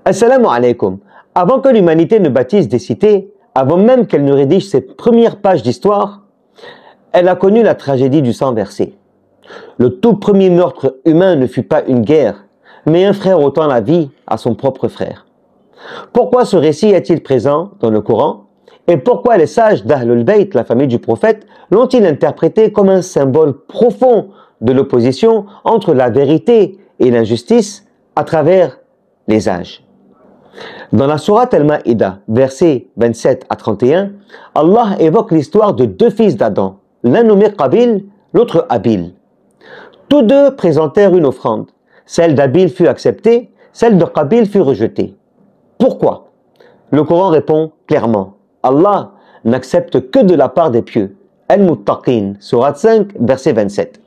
Assalamu alaikum. Avant que l'humanité ne bâtisse des cités, avant même qu'elle ne rédige ses premières pages d'histoire, elle a connu la tragédie du sang versé. Le tout premier meurtre humain ne fut pas une guerre, mais un frère ôtant la vie à son propre frère. Pourquoi ce récit est-il présent dans le Coran? Et pourquoi les sages d'Ahlul Bayt, la famille du prophète, l'ont-ils interprété comme un symbole profond de l'opposition entre la vérité et l'injustice à travers les âges? Dans la sourate Al-Ma'ida, versets 27 à 31, Allah évoque l'histoire de deux fils d'Adam, l'un nommé Qabil, l'autre Habil. Tous deux présentèrent une offrande. Celle d'Habil fut acceptée, celle de Qabil fut rejetée. Pourquoi? Le Coran répond clairement. Allah n'accepte que de la part des pieux. Al-Muttaqin, sourate 5, verset 27.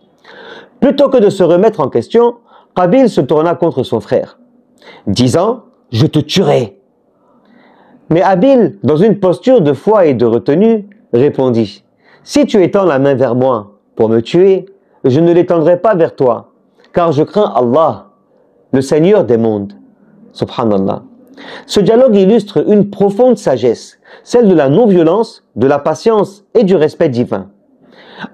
Plutôt que de se remettre en question, Qabil se tourna contre son frère, disant « Je te tuerai ». Mais Habil, dans une posture de foi et de retenue, répondit « Si tu étends la main vers moi pour me tuer, je ne l'étendrai pas vers toi, car je crains Allah, le Seigneur des mondes. » Subhanallah. Ce dialogue illustre une profonde sagesse, celle de la non-violence, de la patience et du respect divin.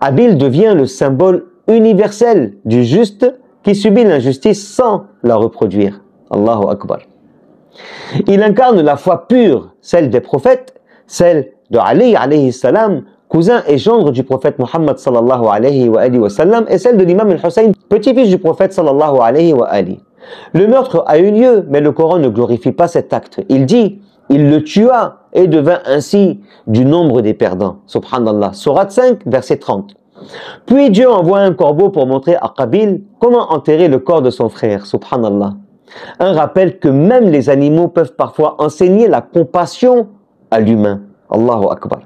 Habil devient le symbole universel du juste qui subit l'injustice sans la reproduire. Allahu Akbar. Il incarne la foi pure, celle des prophètes, celle de Ali alayhi salam, cousin et gendre du prophète Muhammad sallallahu alayhi wa sallam, et celle de l'imam al-Hussein, petit-fils du prophète sallallahu alayhi wa ali. Le meurtre a eu lieu, mais le Coran ne glorifie pas cet acte. Il dit, il le tua et devint ainsi du nombre des perdants. Subhanallah. Sourate 5, verset 30. Puis Dieu envoie un corbeau pour montrer à Qabil comment enterrer le corps de son frère. Subhanallah. Un rappel que même les animaux peuvent parfois enseigner la compassion à l'humain. Allahu Akbar.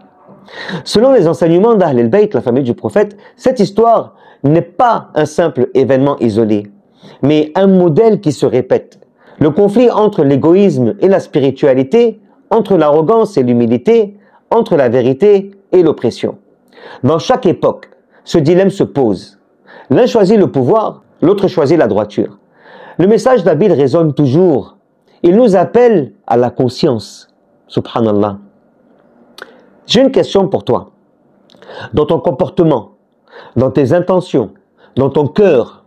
Selon les enseignements d'Ahl al-Bayt, la famille du prophète, cette histoire n'est pas un simple événement isolé, mais un modèle qui se répète. Le conflit entre l'égoïsme et la spiritualité, entre l'arrogance et l'humilité, entre la vérité et l'oppression. Dans chaque époque, ce dilemme se pose. L'un choisit le pouvoir, l'autre choisit la droiture. Le message d'Habil résonne toujours. Il nous appelle à la conscience. Subhanallah. J'ai une question pour toi. Dans ton comportement, dans tes intentions, dans ton cœur,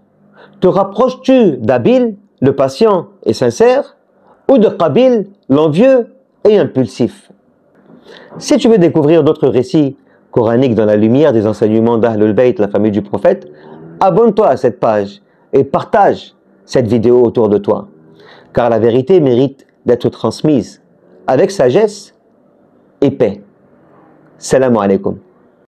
te rapproches-tu d'Habil, le patient et sincère, ou de Qabil, l'envieux et impulsif? Si tu veux découvrir d'autres récits coraniques dans la lumière des enseignements d'Ahlul Bayt, la famille du prophète, abonne-toi à cette page et partage cette vidéo autour de toi, car la vérité mérite d'être transmise avec sagesse et paix. Salam alaikum.